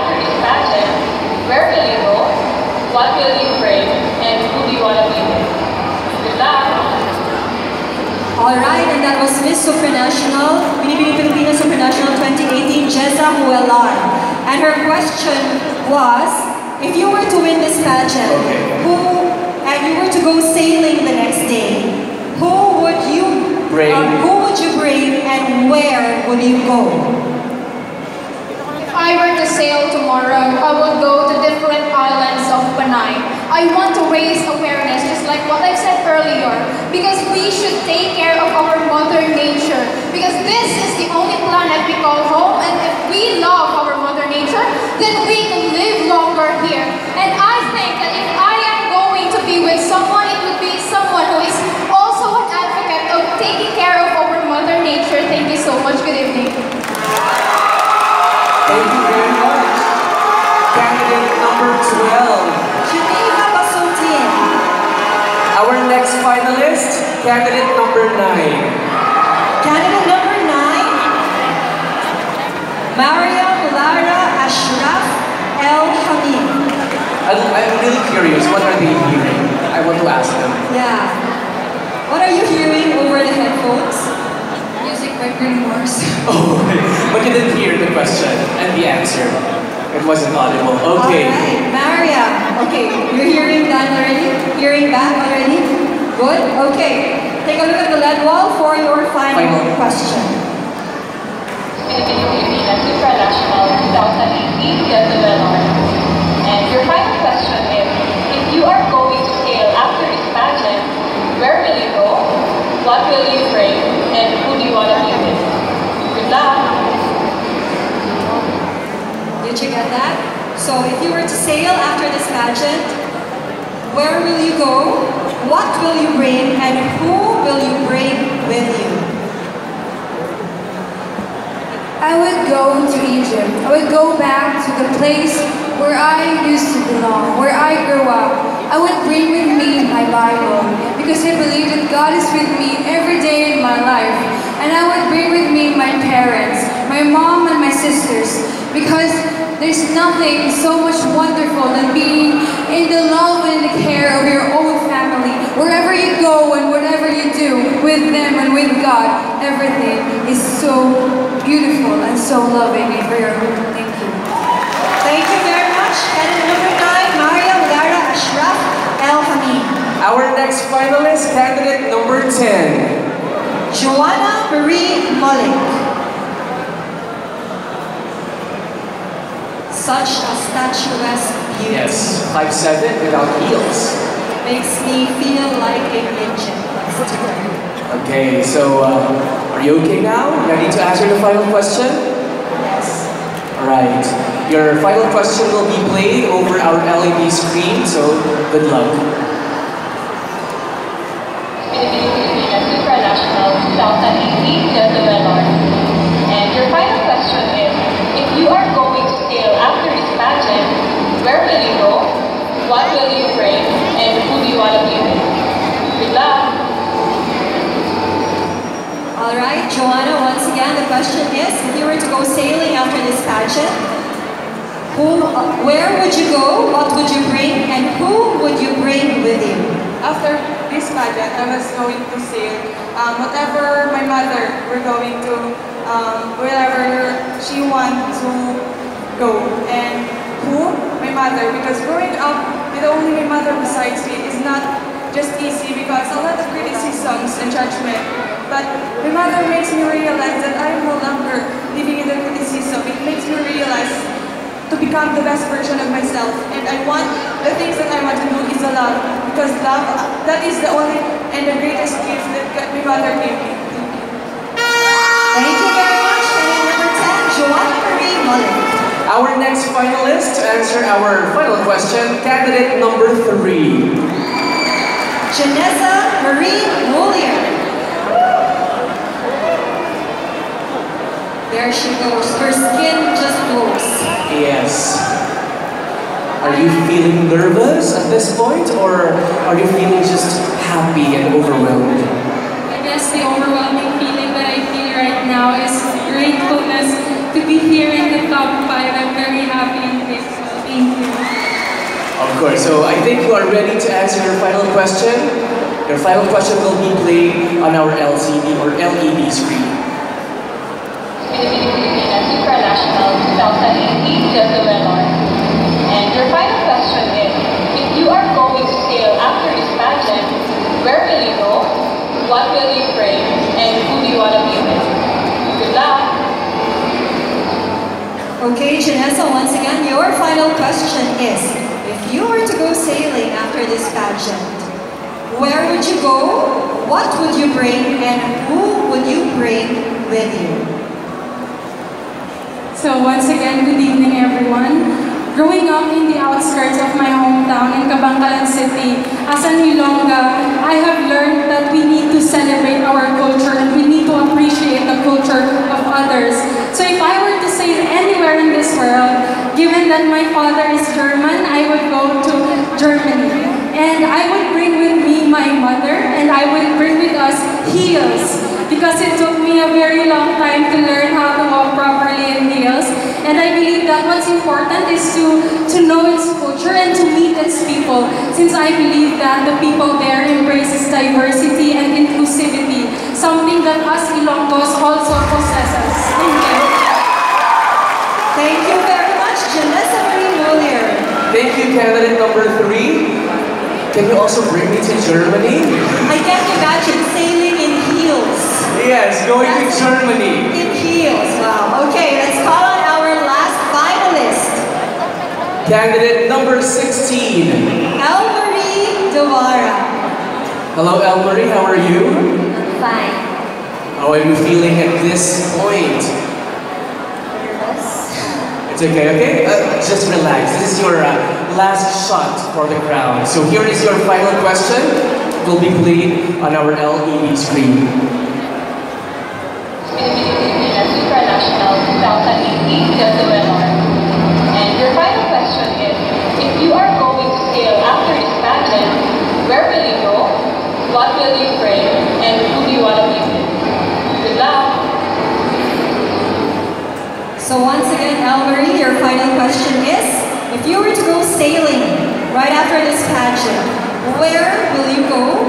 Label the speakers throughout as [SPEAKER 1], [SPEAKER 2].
[SPEAKER 1] after this pageant, where will you go? What will you bring? And who do you want to be with? Good luck!
[SPEAKER 2] Alright, and that was Miss Supranational, Binibining Pilipinas Supranational 2018, Jeza Huelar. And her question was, if you were to win this pageant, and you were to go sailing the next day, who would you bring and where would you go?
[SPEAKER 3] If I were to sail tomorrow, I would go to different islands of Panay. I want to raise awareness, just like what I said earlier, because we should take care of our Mother Nature, because this is the only planet we call home, and if we love our Mother Nature, then we can live longer here. And I think that if I am going to be with someone, it would be someone who is also an advocate of taking care of our Mother Nature. Thank you so much. Good evening.
[SPEAKER 4] Thank you very much. Candidate number 12. Our next finalist, candidate number 9.
[SPEAKER 2] Candidate number 9, Mariam Lara Ashraf El Hamid.
[SPEAKER 4] I'm really curious, what are they hearing? I want to ask them.
[SPEAKER 2] Yeah. What are you hearing over the headphones?
[SPEAKER 3] Music by Green Wars.
[SPEAKER 4] Oh, but you didn't hear the question and the answer. It wasn't audible. Okay.
[SPEAKER 2] Alright, Mariam. Okay, you're hearing that already? Hearing back already? Good? Okay. Take a look at the lead wall for your final question.
[SPEAKER 1] Binibining Pilipinas Supranational 2018, Jeza Huelar. And your final question is, if you are going to sail after this pageant, where will you go? What will you bring? And who do you want to be with? Good luck!
[SPEAKER 2] Did you get that? So if you were to sail after this pageant, where will you go? What will you bring? And who will you bring with you?
[SPEAKER 3] I would go to Egypt. I would go back to the place where I used to belong, where I grew up. I would bring with me my Bible, because I believe that God is with me every day in my life. And I would bring with me my parents, my mom and my sisters, because there's nothing so much wonderful than being in the love and the care of your own family. Wherever you go and whatever you do with them and with God, everything is so beautiful and so loving and real. Thank you.
[SPEAKER 2] Thank you very much. Candidate number 9, Mariam Lara Ashraf El Hamid.
[SPEAKER 4] Our next finalist, candidate number 10.
[SPEAKER 2] Joanna Marie Malik. Such a statuesque beauty.
[SPEAKER 4] Yes, 5'7" without heels.
[SPEAKER 2] Makes me feel like a midget.
[SPEAKER 4] Okay, so are you okay now? Ready to answer the final question?
[SPEAKER 2] Yes.
[SPEAKER 4] Alright, your final question will be played over our LED screen, so good luck.
[SPEAKER 1] Binibining Pilipinas Supranational 2018, Jeza Huelar. And your final question is, if you are going to sail after this pageant, where will you go? What will you bring? And who do you want to be with? Good luck!
[SPEAKER 2] Alright, Joanna, once again, the question is, if you were to go sailing after this pageant, where would you go, what would you bring, and who would you bring with you?
[SPEAKER 5] After this pageant, I was going to sail. Whatever my mother were going to, wherever she wants to go. And who? My mother. Because growing up with only my mother besides me is not just easy, because a lot of criticisms and judgment. But my mother makes me realize that I am no longer living in the criticism. It makes me realize to become the best version of myself. And I want, the things that I want to do is a love. Because love, that is the only and the greatest gift that my mother gave me.
[SPEAKER 2] Thank you very much. Candidate number 10, Joanna Marie Malik.
[SPEAKER 4] Our next finalist to answer our final question, candidate number 3.
[SPEAKER 2] Janessa Marie Molier. There she goes. Her skin just glows.
[SPEAKER 4] Yes. Are you feeling nervous at this point, or are you feeling just happy and overwhelmed?
[SPEAKER 3] I guess the overwhelming feeling that I feel right now is gratefulness to be here in the top 5. I'm very happy.
[SPEAKER 5] Thank you.
[SPEAKER 4] Of course. So I think you are ready to answer your final question. Your final question will be played on our LCD or LED screen.
[SPEAKER 1] Philippine Supranational 2018 Jesuelon. And your final question is, if you are going to sail after this pageant, where will you go? What will you bring? And who do you want to be with? Good luck!
[SPEAKER 2] Okay, Janessa, once again, your final question is, if you were to go sailing after this pageant, where would you go? What would you bring? And who would you bring with you?
[SPEAKER 5] So once again, good evening everyone. Growing up in the outskirts of my hometown in Cabancalan City, as an Ilongga, I have learned that we need to celebrate our culture and we need to appreciate the culture of others. So if I were to sail anywhere in this world, given that my father is German, I would go to Germany. And I would bring with me my mother, and I would bring with us heels, because it took me a very long time to learn how to walk properly in heels. And I believe that what's important is to know its culture and to meet its people, since I believe that the people there embraces diversity and inclusivity, something that us Ilonggos also possesses. Thank you.
[SPEAKER 2] Thank you very much, Janessa Marie Muller.
[SPEAKER 4] Thank you, candidate number 3. Can you also bring me to Germany?
[SPEAKER 2] I can't imagine sailing in heels.
[SPEAKER 4] Yes, going to Germany.
[SPEAKER 2] In heels, wow. Okay, let's call on our last finalist.
[SPEAKER 4] Candidate number 16.
[SPEAKER 2] Elmarie Devara.
[SPEAKER 4] Hello, Elmarie. How are you?
[SPEAKER 3] Fine.
[SPEAKER 4] How are you feeling at this point? It's okay? Just relax. This is your last shot for the crowd. So here is your final question. It will be played on our LED screen.
[SPEAKER 1] Philippine Supranational 2018 Jesuelon. And your final question is, if you are going to sail after this pageant, where will you go? What will you bring? And who do you want to be with? Good luck!
[SPEAKER 2] So once again, Elmarie, your final question is, if you were to go sailing right after this pageant, where will you go?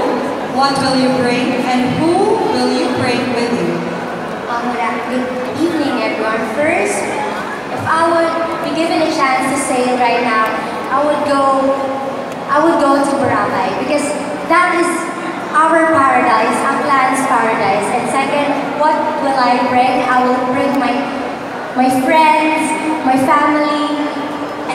[SPEAKER 2] What will you bring? And who will you bring with you?
[SPEAKER 3] Good evening, everyone. First, if I would be given a chance to sail right now, I would go to Boracay, because that is our paradise, our clan's paradise. And second, what will I bring? I will bring my friends, my family,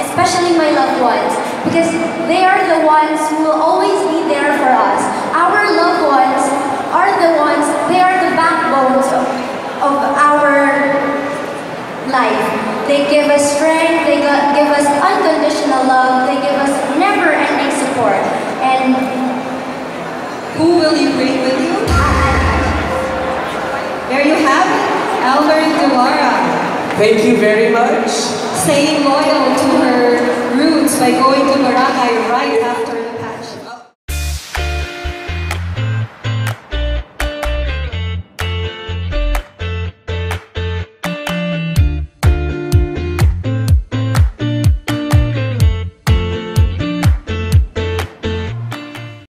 [SPEAKER 3] especially my loved ones, because they are the ones who will always be there for us. Our loved ones are the ones, they are the backbones of our life. They give us strength, they give us unconditional love, they give us never-ending support. And
[SPEAKER 2] who will you bring with you? There you have it, Elmarie Devara.
[SPEAKER 4] Thank you very much.
[SPEAKER 2] Staying loyal to her roots by going to Boracay right after